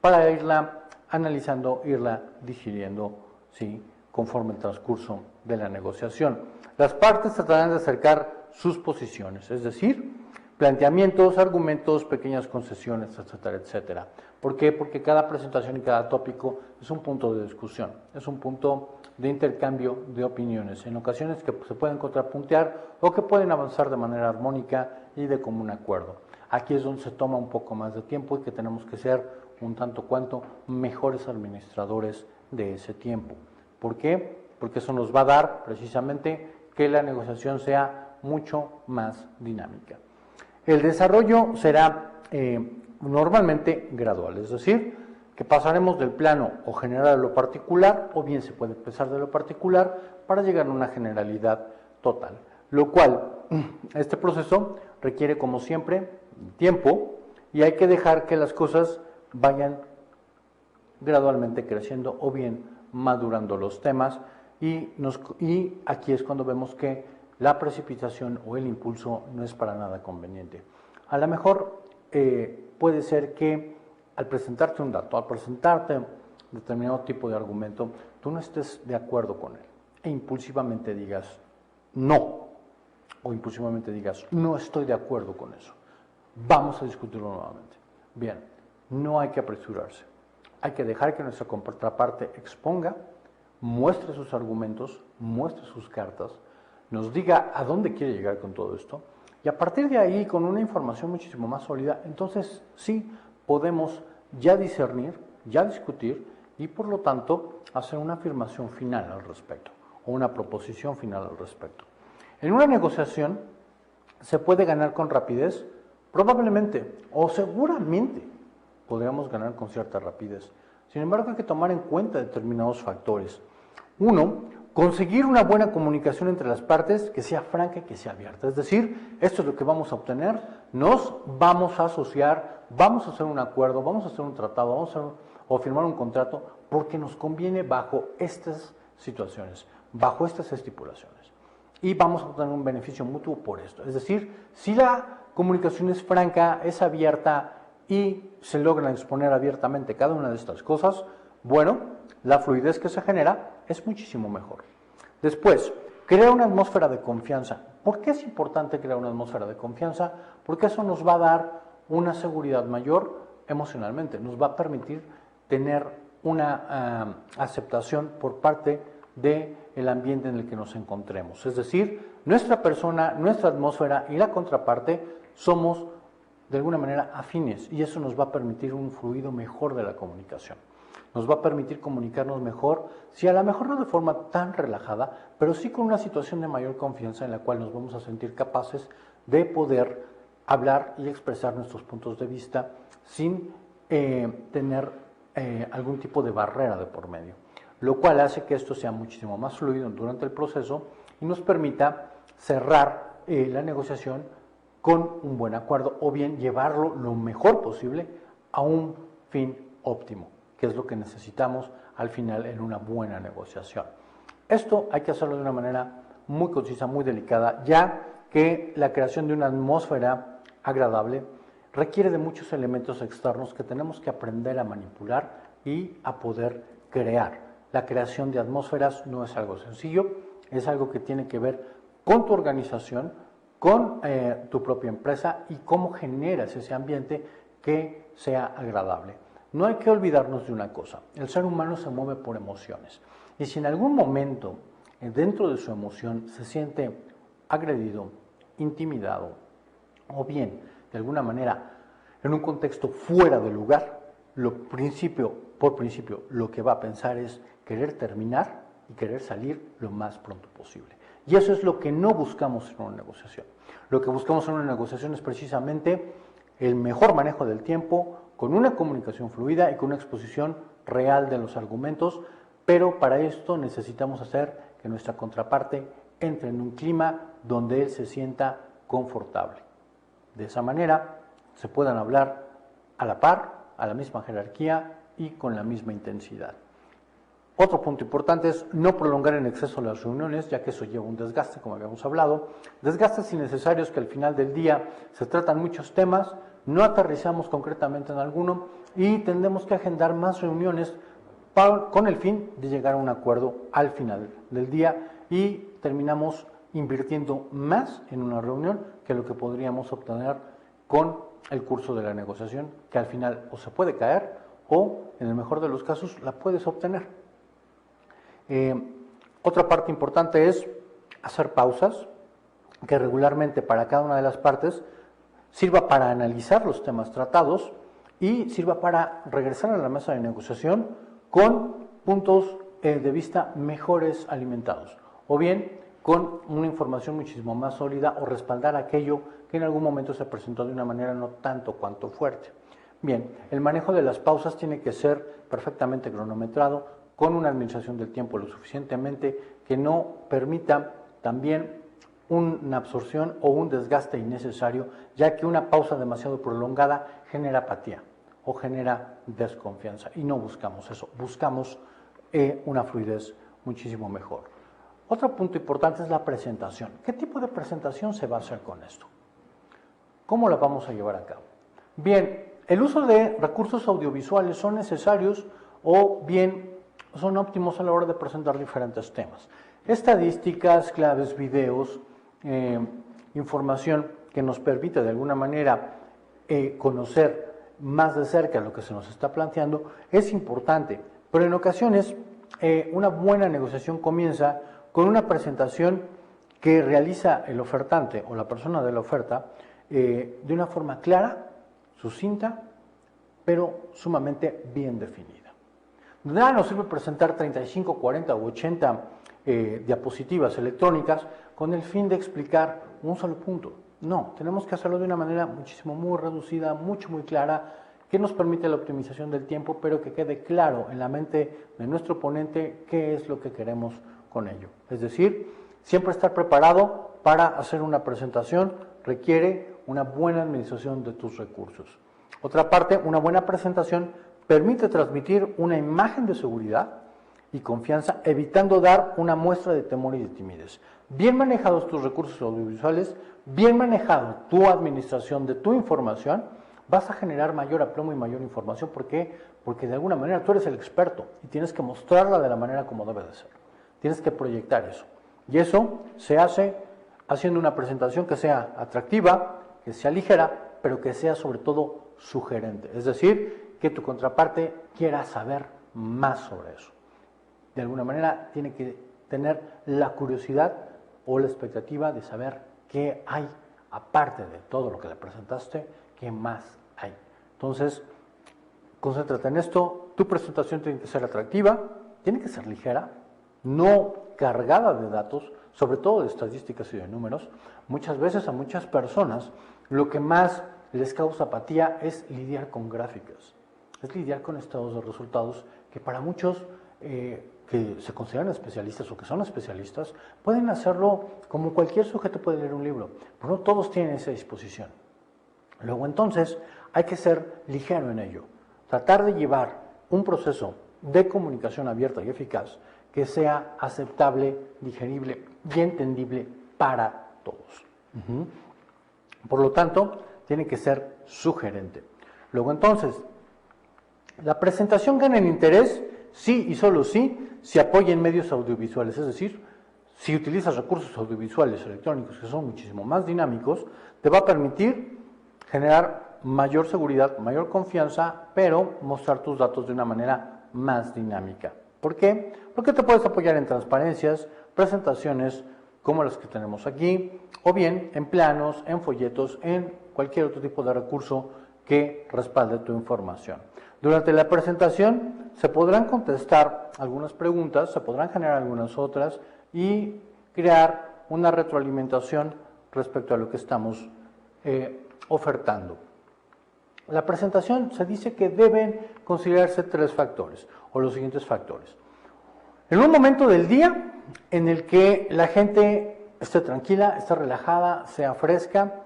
para irla analizando, irla digiriendo, ¿sí?, conforme el transcurso de la negociación. Las partes tratarán de acercar sus posiciones, es decir, planteamientos, argumentos, pequeñas concesiones, etcétera, etcétera. ¿Por qué? Porque cada presentación y cada tópico es un punto de discusión, es un punto de intercambio de opiniones, en ocasiones que se pueden contrapuntear o que pueden avanzar de manera armónica y de común acuerdo. Aquí es donde se toma un poco más de tiempo y que tenemos que ser un tanto cuanto mejores administradores de ese tiempo. ¿Por qué? Porque eso nos va a dar precisamente que la negociación sea mucho más dinámica. El desarrollo será normalmente gradual, es decir, que pasaremos del plano o general a lo particular, o bien se puede empezar de lo particular para llegar a una generalidad total, lo cual este proceso requiere, como siempre, tiempo y hay que dejar que las cosas vayan gradualmente creciendo o bien madurando los temas y aquí es cuando vemos que la precipitación o el impulso no es para nada conveniente. A lo mejor puede ser que al presentarte un dato, al presentarte determinado tipo de argumento, tú no estés de acuerdo con él e impulsivamente digas no, o impulsivamente digas no estoy de acuerdo con eso. Vamos a discutirlo nuevamente. Bien, no hay que apresurarse. Hay que dejar que nuestra contraparte exponga, muestre sus argumentos, muestre sus cartas, nos diga a dónde quiere llegar con todo esto, y a partir de ahí, con una información muchísimo más sólida, entonces sí podemos ya discernir, ya discutir, y por lo tanto hacer una afirmación final al respecto, o una proposición final al respecto. En una negociación se puede ganar con rapidez, probablemente, o seguramente podríamos ganar con cierta rapidez. Sin embargo, hay que tomar en cuenta determinados factores. Uno, conseguir una buena comunicación entre las partes que sea franca y que sea abierta. Es decir, esto es lo que vamos a obtener, nos vamos a asociar, vamos a hacer un acuerdo, vamos a hacer un tratado, o firmar un contrato, porque nos conviene bajo estas situaciones, bajo estas estipulaciones. Y vamos a obtener un beneficio mutuo por esto. Es decir, si la comunicación es franca, es abierta y se logran exponer abiertamente cada una de estas cosas, bueno, la fluidez que se genera es muchísimo mejor. Después, crea una atmósfera de confianza. ¿Por qué es importante crear una atmósfera de confianza? Porque eso nos va a dar una seguridad mayor emocionalmente, nos va a permitir tener una aceptación por parte del ambiente en el que nos encontremos. Es decir, nuestra persona, nuestra atmósfera y la contraparte somos de alguna manera afines, y eso nos va a permitir un fluido mejor de la comunicación. Nos va a permitir comunicarnos mejor, si a lo mejor no de forma tan relajada, pero sí con una situación de mayor confianza en la cual nos vamos a sentir capaces de poder hablar y expresar nuestros puntos de vista sin tener algún tipo de barrera de por medio, lo cual hace que esto sea muchísimo más fluido durante el proceso y nos permita cerrar la negociación con un buen acuerdo, o bien llevarlo lo mejor posible a un fin óptimo, que es lo que necesitamos al final en una buena negociación. Esto hay que hacerlo de una manera muy concisa, muy delicada, ya que la creación de una atmósfera agradable requiere de muchos elementos externos que tenemos que aprender a manipular y a poder crear. La creación de atmósferas no es algo sencillo, es algo que tiene que ver con tu organización, con tu propia empresa y cómo generas ese ambiente que sea agradable. No hay que olvidarnos de una cosa, el ser humano se mueve por emociones, y si en algún momento dentro de su emoción se siente agredido, intimidado, o bien de alguna manera en un contexto fuera de lugar, por principio lo que va a pensar es querer terminar y querer salir lo más pronto posible. Y eso es lo que no buscamos en una negociación. Lo que buscamos en una negociación es precisamente el mejor manejo del tiempo, con una comunicación fluida y con una exposición real de los argumentos, pero para esto necesitamos hacer que nuestra contraparte entre en un clima donde él se sienta confortable. De esa manera se puedan hablar a la par, a la misma jerarquía y con la misma intensidad. Otro punto importante es no prolongar en exceso las reuniones, ya que eso lleva un desgaste, como habíamos hablado. Desgastes innecesarios que al final del día se tratan muchos temas, no aterrizamos concretamente en alguno y tendremos que agendar más reuniones con el fin de llegar a un acuerdo al final del día, y terminamos invirtiendo más en una reunión que lo que podríamos obtener con el curso de la negociación, que al final o se puede caer o, en el mejor de los casos, la puedes obtener. Otra parte importante es hacer pausas, que regularmente para cada una de las partes sirva para analizar los temas tratados y sirva para regresar a la mesa de negociación con puntos de vista mejores alimentados, o bien con una información muchísimo más sólida, o respaldar aquello que en algún momento se presentó de una manera no tanto cuanto fuerte. Bien, el manejo de las pausas tiene que ser perfectamente cronometrado, con una administración del tiempo lo suficientemente que no permita también una absorción o un desgaste innecesario, ya que una pausa demasiado prolongada genera apatía o genera desconfianza, y no buscamos eso, buscamos una fluidez muchísimo mejor. Otro punto importante es la presentación. ¿Qué tipo de presentación se va a hacer con esto? ¿Cómo la vamos a llevar a cabo? Bien, el uso de recursos audiovisuales son necesarios o bien son óptimos a la hora de presentar diferentes temas. Estadísticas, claves, videos, información que nos permite de alguna manera conocer más de cerca lo que se nos está planteando es importante, pero en ocasiones una buena negociación comienza con una presentación que realiza el ofertante o la persona de la oferta de una forma clara, sucinta, pero sumamente bien definida. De nada nos sirve presentar 35, 40 u 80 diapositivas electrónicas con el fin de explicar un solo punto. No, tenemos que hacerlo de una manera muy reducida, muy clara, que nos permite la optimización del tiempo, pero que quede claro en la mente de nuestro ponente qué es lo que queremos con ello. Es decir, siempre estar preparado para hacer una presentación requiere una buena administración de tus recursos. Otra parte, una buena presentación permite transmitir una imagen de seguridad y confianza, evitando dar una muestra de temor y de timidez. Bien manejados tus recursos audiovisuales, bien manejado tu administración de tu información, vas a generar mayor aplomo y mayor información. ¿Por qué? Porque de alguna manera tú eres el experto y tienes que mostrarla de la manera como debe de ser. Tienes que proyectar eso. Y eso se hace haciendo una presentación que sea atractiva, que sea ligera, pero que sea sobre todo sugerente. Es decir, que tu contraparte quiera saber más sobre eso. De alguna manera tiene que tener la curiosidad o la expectativa de saber qué hay, aparte de todo lo que le presentaste, qué más hay. Entonces, concéntrate en esto. Tu presentación tiene que ser atractiva, tiene que ser ligera, no cargada de datos, sobre todo de estadísticas y de números. Muchas veces a muchas personas lo que más les causa apatía es lidiar con gráficas, es lidiar con estados de resultados que para muchos que se consideran especialistas o que son especialistas pueden hacerlo como cualquier sujeto puede leer un libro, pero no todos tienen esa disposición. Luego entonces hay que ser ligero en ello, tratar de llevar un proceso de comunicación abierta y eficaz que sea aceptable, digerible y entendible para todos. Por lo tanto, tiene que ser sugerente. Luego entonces, la presentación gana en interés sí y solo sí se apoya en medios audiovisuales, es decir, si utilizas recursos audiovisuales electrónicos que son muchísimo más dinámicos, te va a permitir generar mayor seguridad, mayor confianza, pero mostrar tus datos de una manera más dinámica. ¿Por qué? Porque te puedes apoyar en transparencias, presentaciones como las que tenemos aquí, o bien en planos, en folletos, en cualquier otro tipo de recurso que respalde tu información. Durante la presentación se podrán contestar algunas preguntas, se podrán generar algunas otras y crear una retroalimentación respecto a lo que estamos ofertando. La presentación se dice que deben considerarse 3 factores o los siguientes factores. En un momento del día en el que la gente esté tranquila, esté relajada, sea fresca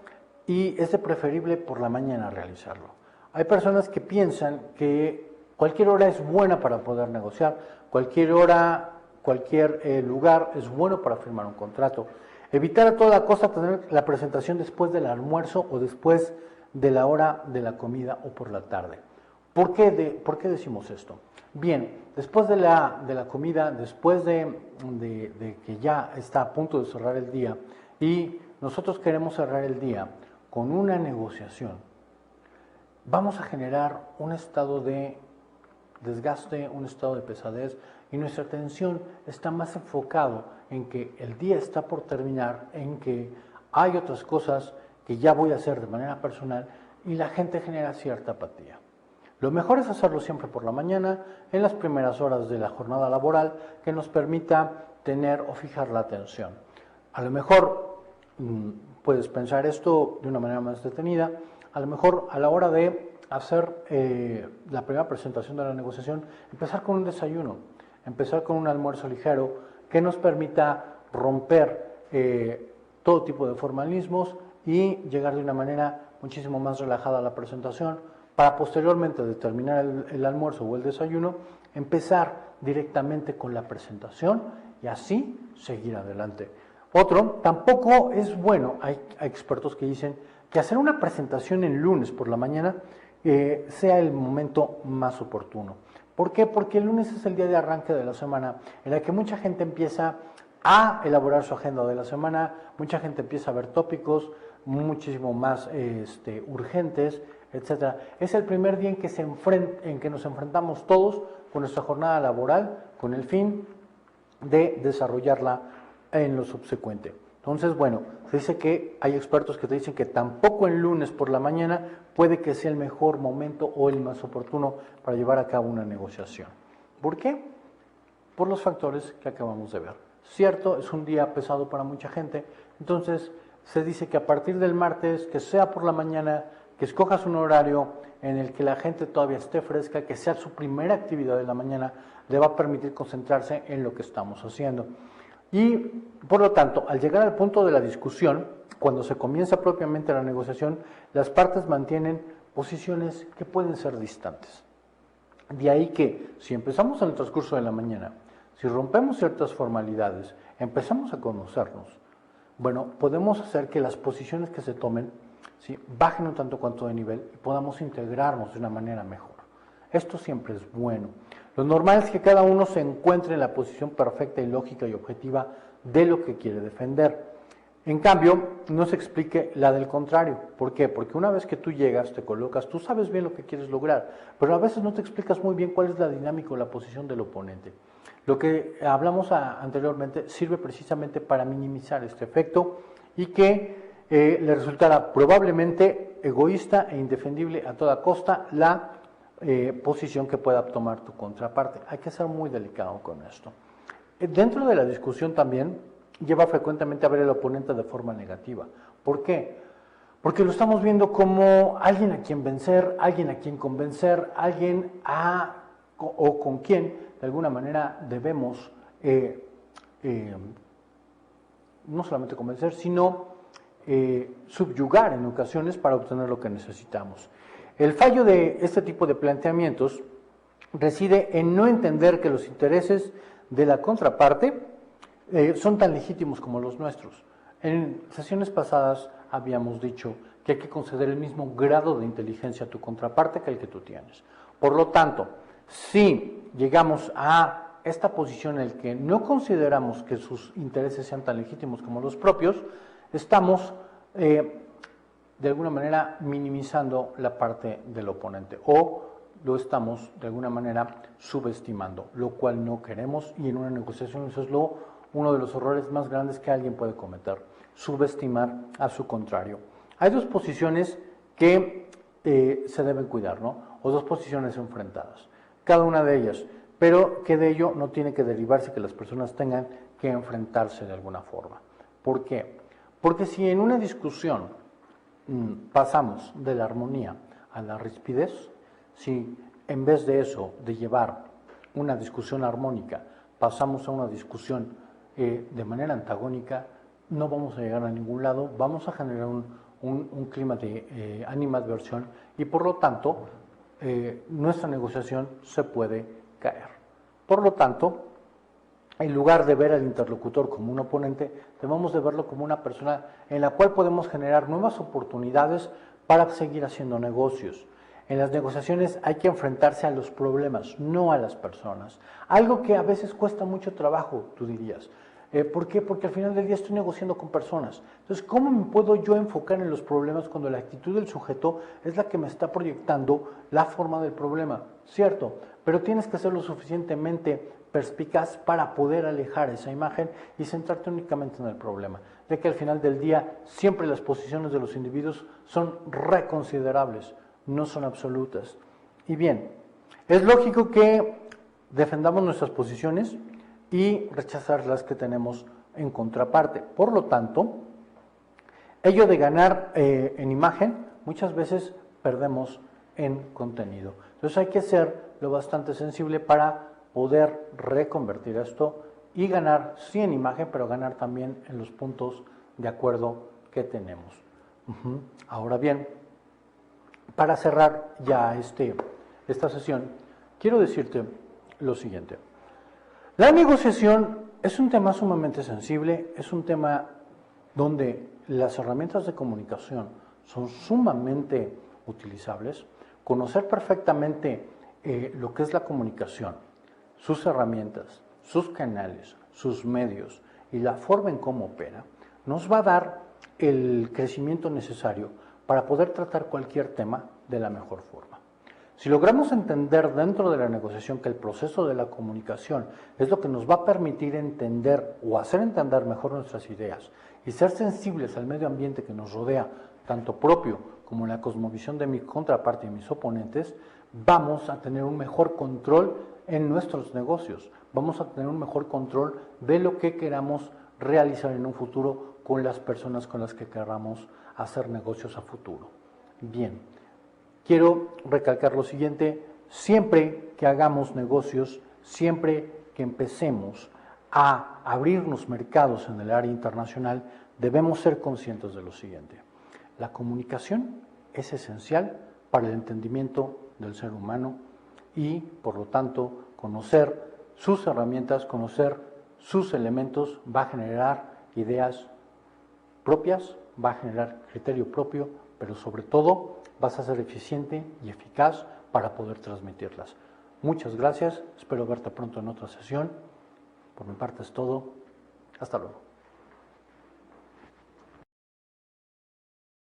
y es de preferible por la mañana realizarlo. Hay personas que piensan que cualquier hora es buena para poder negociar, cualquier hora, cualquier lugar es bueno para firmar un contrato. Evitar a toda costa tener la presentación después del almuerzo o después de la hora de la comida o por la tarde. ¿Por qué decimos esto? Bien, después de la comida, después de que ya está a punto de cerrar el día y nosotros queremos cerrar el día con una negociación, vamos a generar un estado de desgaste, un estado de pesadez y nuestra atención está más enfocado en que el día está por terminar, en que hay otras cosas que ya voy a hacer de manera personal y la gente genera cierta apatía. Lo mejor es hacerlo siempre por la mañana, en las primeras horas de la jornada laboral, que nos permita tener o fijar la atención. A lo mejor puedes pensar esto de una manera más detenida, a lo mejor a la hora de hacer la primera presentación de la negociación, empezar con un desayuno, empezar con un almuerzo ligero que nos permita romper todo tipo de formalismos y llegar de una manera muchísimo más relajada a la presentación para posteriormente determinar el almuerzo o el desayuno, empezar directamente con la presentación y así seguir adelante. Otro, tampoco es bueno, hay expertos que dicen que hacer una presentación el lunes por la mañana sea el momento más oportuno. ¿Por qué? Porque el lunes es el día de arranque de la semana en el que mucha gente empieza a elaborar su agenda de la semana, mucha gente empieza a ver tópicos muchísimo más urgentes, etcétera. Es el primer día en que nos enfrentamos todos con nuestra jornada laboral con el fin de desarrollarla en lo subsecuente. Entonces, bueno, se dice que hay expertos que te dicen que tampoco el lunes por la mañana puede que sea el mejor momento o el más oportuno para llevar a cabo una negociación. ¿Por qué? Por los factores que acabamos de ver. Cierto, es un día pesado para mucha gente, entonces se dice que a partir del martes, que sea por la mañana, que escojas un horario en el que la gente todavía esté fresca, que sea su primera actividad de la mañana, le va a permitir concentrarse en lo que estamos haciendo. Y, por lo tanto, al llegar al punto de la discusión, cuando se comienza propiamente la negociación, las partes mantienen posiciones que pueden ser distantes. De ahí que, si empezamos en el transcurso de la mañana, si rompemos ciertas formalidades, empezamos a conocernos, bueno, podemos hacer que las posiciones que se tomen, ¿sí?, bajen un tanto cuanto de nivel y podamos integrarnos de una manera mejor. Esto siempre es bueno. Lo normal es que cada uno se encuentre en la posición perfecta y lógica y objetiva de lo que quiere defender. En cambio, no se explique la del contrario. ¿Por qué? Porque una vez que tú llegas, te colocas, tú sabes bien lo que quieres lograr, pero a veces no te explicas muy bien cuál es la dinámica o la posición del oponente. Lo que hablamos anteriormente sirve precisamente para minimizar este efecto y que le resultará probablemente egoísta e indefendible a toda costa la posición que pueda tomar tu contraparte. Hay que ser muy delicado con esto. Dentro de la discusión también lleva frecuentemente a ver al oponente de forma negativa. ¿Por qué? Porque lo estamos viendo como alguien a quien vencer, alguien a quien convencer, alguien o con quien de alguna manera debemos no solamente convencer, sino subyugar en ocasiones para obtener lo que necesitamos. El fallo de este tipo de planteamientos reside en no entender que los intereses de la contraparte son tan legítimos como los nuestros. En sesiones pasadas habíamos dicho que hay que conceder el mismo grado de inteligencia a tu contraparte que el que tú tienes. Por lo tanto, si llegamos a esta posición en la que no consideramos que sus intereses sean tan legítimos como los propios, estamos de alguna manera minimizando la parte del oponente o lo estamos de alguna manera subestimando, lo cual no queremos, y en una negociación eso es uno de los errores más grandes que alguien puede cometer, subestimar a su contrario. Hay dos posiciones que se deben cuidar, ¿no? O dos posiciones enfrentadas, cada una de ellas, pero que de ello no tiene que derivarse que las personas tengan que enfrentarse de alguna forma. ¿Por qué? Porque si en una discusión pasamos de la armonía a la rispidez, si en vez de eso, de llevar una discusión armónica, pasamos a una discusión de manera antagónica, no vamos a llegar a ningún lado, vamos a generar un clima de animadversión y por lo tanto nuestra negociación se puede caer. Por lo tanto, en lugar de ver al interlocutor como un oponente, debemos de verlo como una persona en la cual podemos generar nuevas oportunidades para seguir haciendo negocios. En las negociaciones hay que enfrentarse a los problemas, no a las personas. Algo que a veces cuesta mucho trabajo, tú dirías. ¿Por qué? Porque al final del día estoy negociando con personas. Entonces, ¿cómo me puedo yo enfocar en los problemas cuando la actitud del sujeto es la que me está proyectando la forma del problema? Cierto, pero tienes que ser lo suficientemente perspicaz para poder alejar esa imagen y centrarte únicamente en el problema, de que al final del día siempre las posiciones de los individuos son reconsiderables, no son absolutas. Y bien, es lógico que defendamos nuestras posiciones y rechazar las que tenemos en contraparte. Por lo tanto, ello de ganar en imagen, muchas veces perdemos en contenido. Entonces hay que ser lo bastante sensible para poder reconvertir esto y ganar, sí en imagen, pero ganar también en los puntos de acuerdo que tenemos. Ahora bien, para cerrar ya esta sesión, quiero decirte lo siguiente. La negociación es un tema sumamente sensible, es un tema donde las herramientas de comunicación son sumamente utilizables. Conocer perfectamente lo que es la comunicación, sus herramientas, sus canales, sus medios y la forma en cómo opera, nos va a dar el crecimiento necesario para poder tratar cualquier tema de la mejor forma. Si logramos entender dentro de la negociación que el proceso de la comunicación es lo que nos va a permitir entender o hacer entender mejor nuestras ideas y ser sensibles al medio ambiente que nos rodea, tanto propio como la cosmovisión de mi contraparte y mis oponentes, vamos a tener un mejor control en nuestros negocios, vamos a tener un mejor control de lo que queramos realizar en un futuro con las personas con las que queramos hacer negocios a futuro. Bien, quiero recalcar lo siguiente: siempre que hagamos negocios, siempre que empecemos a abrirnos mercados en el área internacional, debemos ser conscientes de lo siguiente: la comunicación es esencial para el entendimiento del ser humano y, por lo tanto, conocer sus herramientas, conocer sus elementos va a generar ideas propias, va a generar criterio propio, pero sobre todo vas a ser eficiente y eficaz para poder transmitirlas. Muchas gracias, espero verte pronto en otra sesión. Por mi parte es todo. Hasta luego.